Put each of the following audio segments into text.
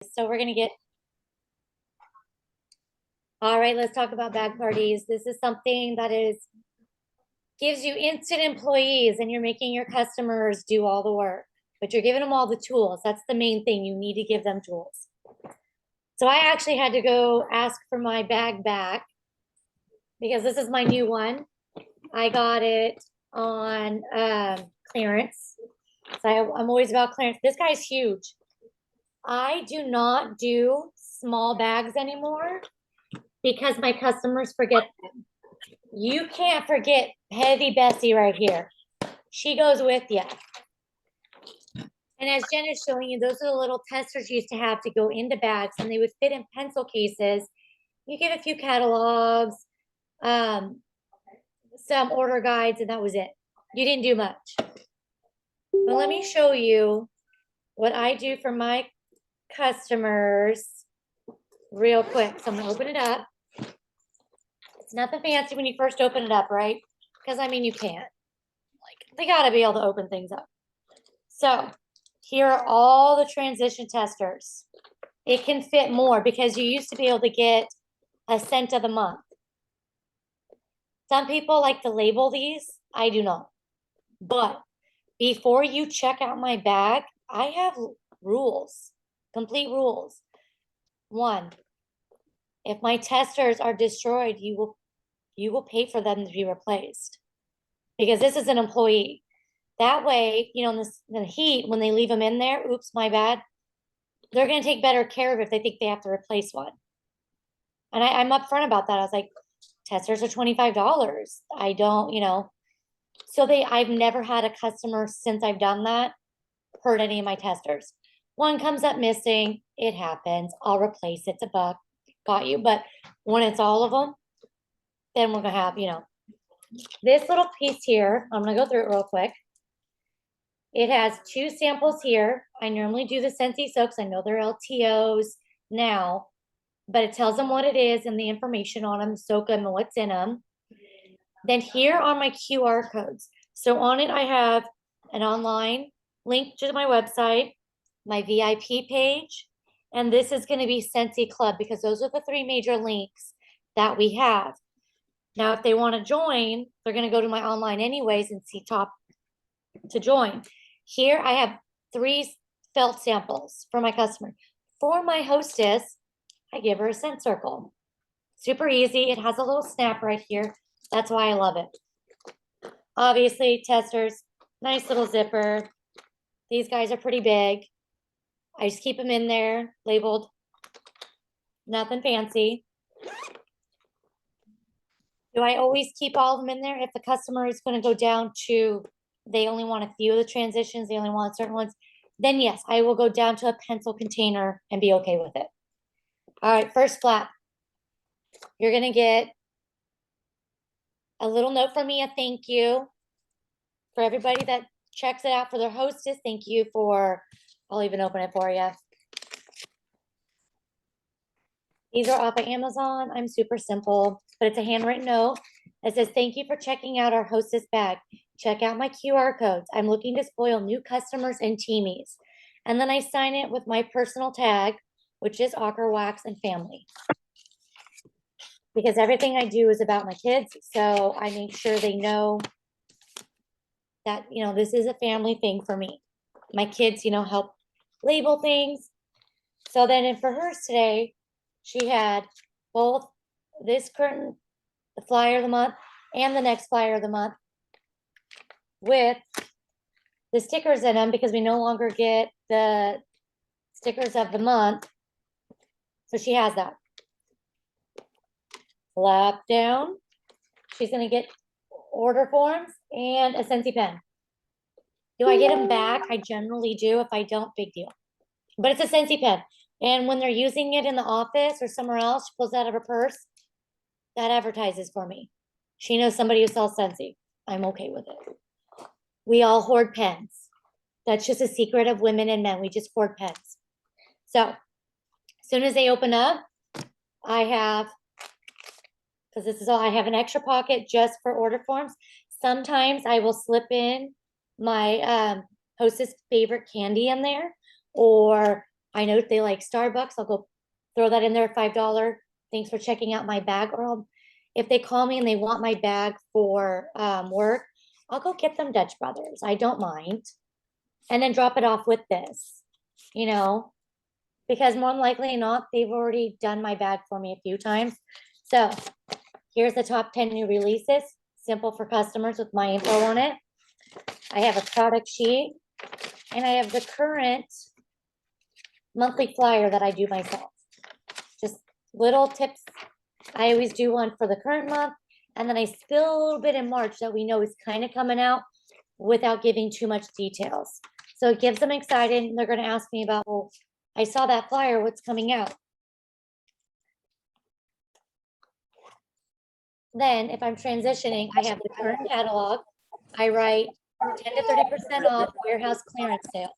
So we're gonna get, all right, let's talk about bag parties. This is something that gives you instant employees and you're making your customers do all the work, but you're giving them all the tools. That's the main thing. You need to give them tools. So I actually had to go ask for my bag back because this is my new one. I got it on clearance. So I'm always about clearance. This guy's huge. I do not do small bags anymore because my customers forget them. You can't forget Heavy Bessie right here. She goes with you. And as Jen is showing you, those are the little testers you used to have to go into bags, and they would fit in pencil cases. You give a few catalogs, some order guides, and that was it. You didn't do much. But let me show you what I do for my customers real quick. So I'm gonna open it up. It's nothing fancy when you first open it up, right? Because I mean, you can't. Like, they gotta be able to open things up. So here are all the transition testers. It can fit more because you used to be able to get a scent of the month. Some people like to label these. I do not. But before you check out my bag, I have rules, complete rules. One, if my testers are destroyed, you will pay for them to be replaced because this is an employee. That way, you know, in the heat, when they leave them in there, oops, my bad, they're going to take better care of it if they think they have to replace one. And I'm upfront about that. I was like, testers are $25. I don't, you know. So I've never had a customer since I've done that hurt any of my testers. One comes up missing, it happens. I'll replace it. It's a buck. Got you. But when it's all of them, then we're going to have, you know, this little piece here. I'm going to go through it real quick. It has 2 samples here. I normally do the Scentsy soaks. I know they're LTOs now, but it tells them what it is and the information on them, soak them and what's in them. Then here are my QR codes. So on it, I have an online link to my website, my VIP page, and this is going to be Scentsy Club because those are the 3 major links that we have. Now, if they want to join, they're going to go to my online anyways and see top to join. Here I have 3 felt samples for my customer. For my hostess, I give her a scent circle. Super easy. It has a little snap right here. That's why I love it. Obviously, testers, nice little zipper. These guys are pretty big. I just keep them in there, labeled, nothing fancy. Do I always keep all of them in there? If the customer is going to go down to, they only want a few of the transitions, they only want certain ones, then yes, I will go down to a pencil container and be okay with it. All right, first flap. You're going to get a little note from me, a thank you. For everybody that checks it out for their hostess, thank you for, I'll even open it for you. These are off of Amazon. I'm super simple, but it's a handwritten note. It says, thank you for checking out our hostess bag. Check out my QR codes. I'm looking to spoil new customers and teamies. And then I sign it with my personal tag, which is Auker Wax and Family. Because everything I do is about my kids. So I make sure they know that, you know, this is a family thing for me. My kids, you know, help label things. So then for hers today, she had both this curtain, the flyer of the month, and the next flyer of the month with the stickers in them because we no longer get the stickers of the month. So she has that. Flap down. She's going to get order forms and a Scentsy pen. Do I get them back? I generally do. If I don't, big deal. But it's a Scentsy pen. And when they're using it in the office or somewhere else, she pulls out of her purse. That advertises for me. She knows somebody who sells Scentsy. I'm okay with it. We all hoard pens. That's just a secret of women and men. We just hoard pens. So as soon as they open up, I have, because this is all, I have an extra pocket just for order forms. Sometimes I will slip in my hostess favorite candy in there, or I know they like Starbucks, I'll go throw that in there, $5. Thanks for checking out my bag. Or if they call me and they want my bag for work, I'll go get them Dutch Brothers. I don't mind. And then drop it off with this, you know, because more than likely not, they've already done my bag for me a few times. So here's the top 10 new releases, simple for customers with my info on it. I have a product sheet and I have the current monthly flyer that I do myself. Just little tips. I always do one for the current month, and then I spill a little bit in March that we know is kind of coming out without giving too much details. So it gives them excited, and they're going to ask me about, well, I saw that flyer, what's coming out? Then if I'm transitioning, I have the current catalog. I write 10 to 30% off warehouse clearance sales.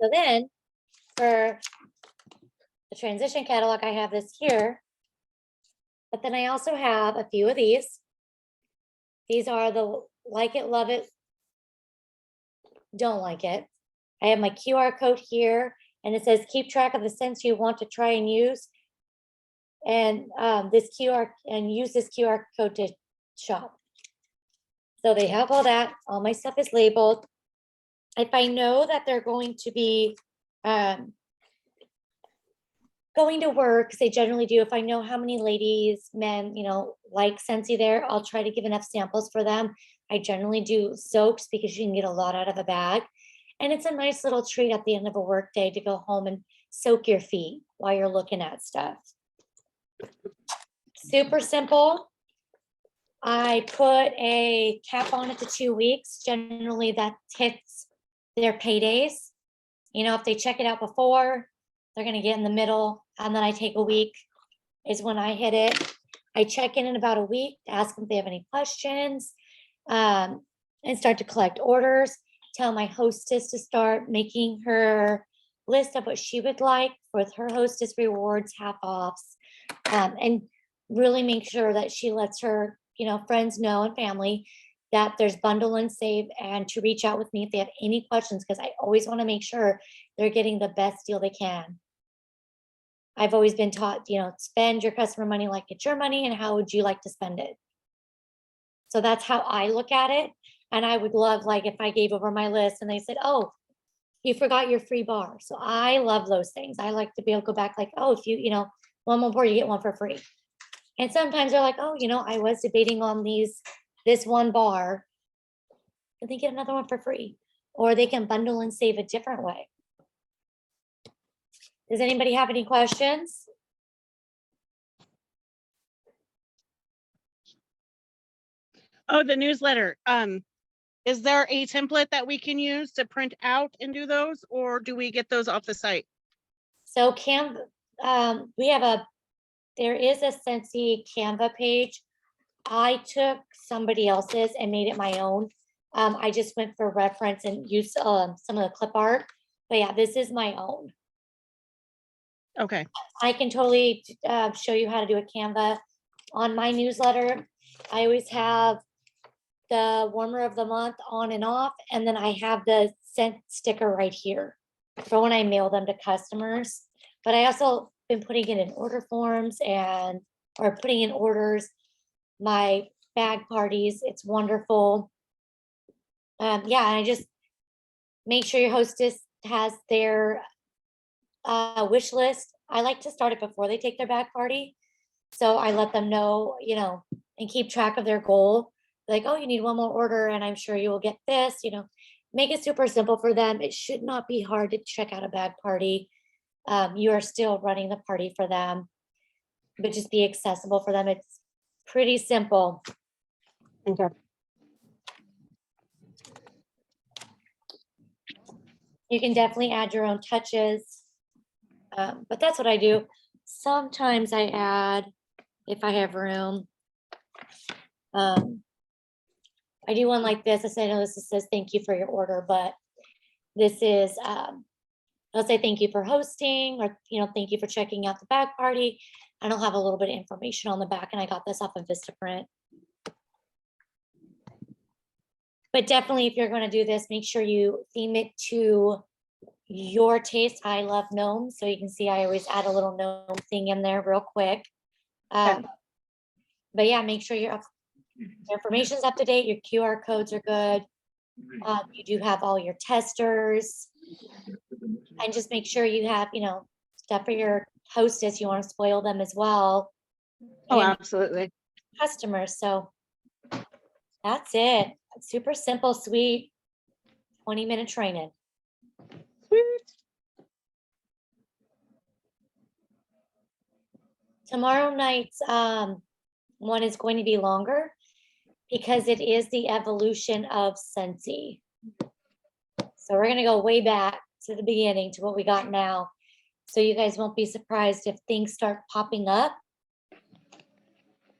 So then for the transition catalog, I have this here, but then I also have a few of these. These are the like it, love it, don't like it. I have my QR code here, and it says keep track of the scents you want to try and use, and use this QR code to shop. So they have all that. All my stuff is labeled. If I know that they're going to be going to work, because they generally do, if I know how many ladies, men, you know, like Scentsy there, I'll try to give enough samples for them. I generally do soaps because you can get a lot out of a bag. And it's a nice little treat at the end of a work day to go home and soak your feet while you're looking at stuff. Super simple. I put a cap on it to 2 weeks. Generally that hits their paydays. You know, if they check it out before, they're going to get in the middle, and then I take a week is when I hit it. I check in about a week to ask them if they have any questions, and start to collect orders. Tell my hostess to start making her list of what she would like with her hostess rewards, half offs, and really make sure that she lets her, you know, friends know and family that there's bundle and save, and to reach out with me if they have any questions, because I always want to make sure they're getting the best deal they can. I've always been taught, you know, spend your customer money like it's your money, and how would you like to spend it? So that's how I look at it. And I would love, like, if I gave over my list and they said, oh, you forgot your free bar. So I love those things. I like to be able to go back like, oh, if you know, one more bar, you get one for free. And sometimes they're like, oh, you know, I was debating on this one bar, and they get another one for free, or they can bundle and save a different way. Does anybody have any questions? Oh, the newsletter. Is there a template that we can use to print out and do those, or do we get those off the site? So there is a Scentsy Canva page. I took somebody else's and made it my own. I just went for reference and used some of the clip art, but yeah, this is my own. Okay. I can totally show you how to do a Canva. On my newsletter, I always have the warmer of the month on and off, and then I have the scent sticker right here for when I mail them to customers. But I also been putting it in order forms or putting in orders, my bag parties. It's wonderful. Yeah, and I just make sure your hostess has their wish list. I like to start it before they take their bag party. So I let them know, you know, and keep track of their goal. Like, oh, you need one more order, and I'm sure you will get this, you know, make it super simple for them. It should not be hard to check out a bag party. You are still running the party for them, but just be accessible for them. It's pretty simple. Okay. You can definitely add your own touches, but that's what I do. Sometimes I add, if I have room, I do one like this. I say, no, this says thank you for your order, but this is, I'll say thank you for hosting, or, you know, thank you for checking out the bag party. And I'll have a little bit of information on the back, and I got this off of Vistaprint. But definitely, if you're gonna do this, make sure you theme it to your taste. I love gnomes, so you can see I always add a little gnome thing in there real quick. But yeah, make sure your information's up to date, your QR codes are good. You do have all your testers. And just make sure you have, stuff for your hostess. You want to spoil them as well. Oh, And absolutely. customers. So that's it. Super simple, sweet, 20-minute training. Sweet. Tomorrow night's one is going to be longer because it is the evolution of Scentsy. So we're gonna go way back to the beginning to what we got now. So you guys won't be surprised if things start popping up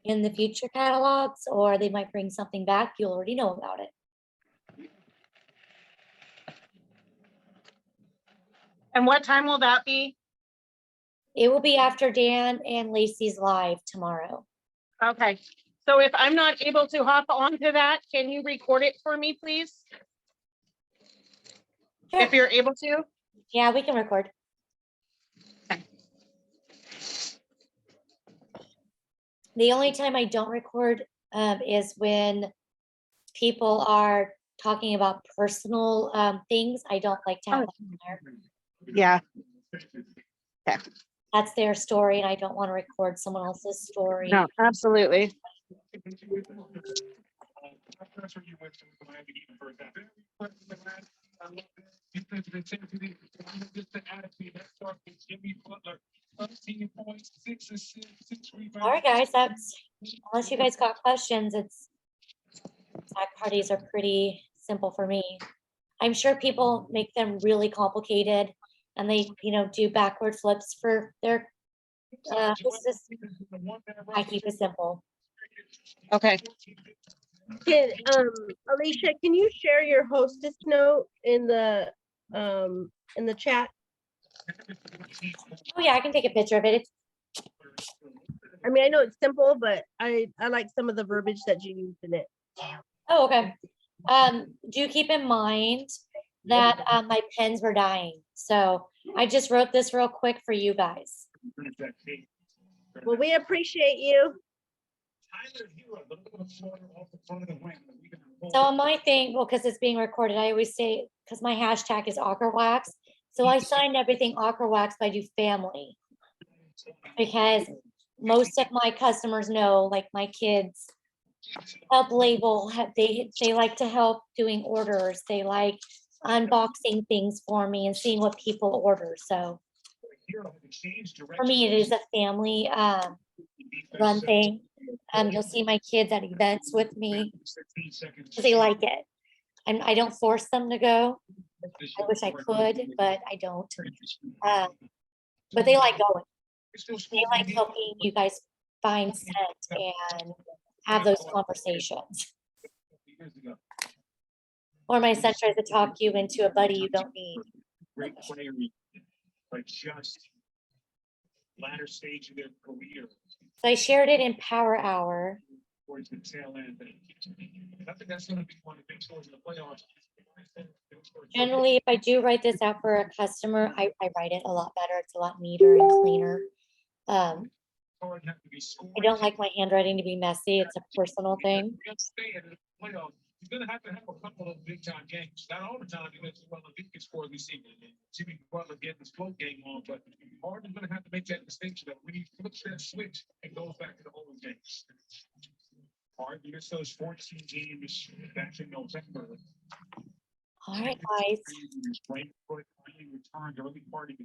in the future catalogs, or they might bring something back. You'll already know about it. And what time will that be? It will be after Dan and Lacey's live tomorrow. Okay. So if I'm not able to hop onto that, can you record it for me, please? Sure. If you're able to. Yeah, we can record. The only time I don't record is when people are talking about personal things. I don't like to have that in there. Yeah. Okay. That's their story, and I don't want to record someone else's story. No, absolutely. All right, guys, that's, unless you guys got questions, side parties are pretty simple for me. I'm sure people make them really complicated, and they, do backward flips for their hostess. I keep it simple. Okay. Alicia, can you share your hostess note in the chat? Oh yeah, I can take a picture of it. I mean, I know it's simple, but I like some of the verbiage that you used in it. Oh, okay. Do keep in mind that my pens were dying, so I just wrote this real quick for you guys. Well, we appreciate you. So on my thing, well, because it's being recorded, I always say, because my hashtag is Auker Wax, so I signed everything Auker Wax, but I do family. Because most of my customers know, like my kids, help label, they like to help doing orders. They like unboxing things for me and seeing what people order. So for me, it is a family run thing. You'll see my kids at events with me because they like it. And I don't force them to go. I wish I could, but I don't. But they like going. They like helping you guys find scent and have those conversations. Or my son tries to talk you into a buddy you don't need. Great player, but just latter stage of their career. So I shared it in Power Hour. Towards the tail end. I think that's going to be one of the big stories in the playoffs. Generally, if I do write this out for a customer, I write it a lot better. It's a lot neater and cleaner. I don't like my handwriting to be messy. It's a personal thing. He's going to have a couple of big time games. Not all the time because Butler did get scored this season. Jimmy Butler getting his float game on, but Harden's going to have to make that distinction that when he flips that switch and goes back to the old games. Harden gets those 14 games back in November. All right, guys. Right foot finally returned early part of the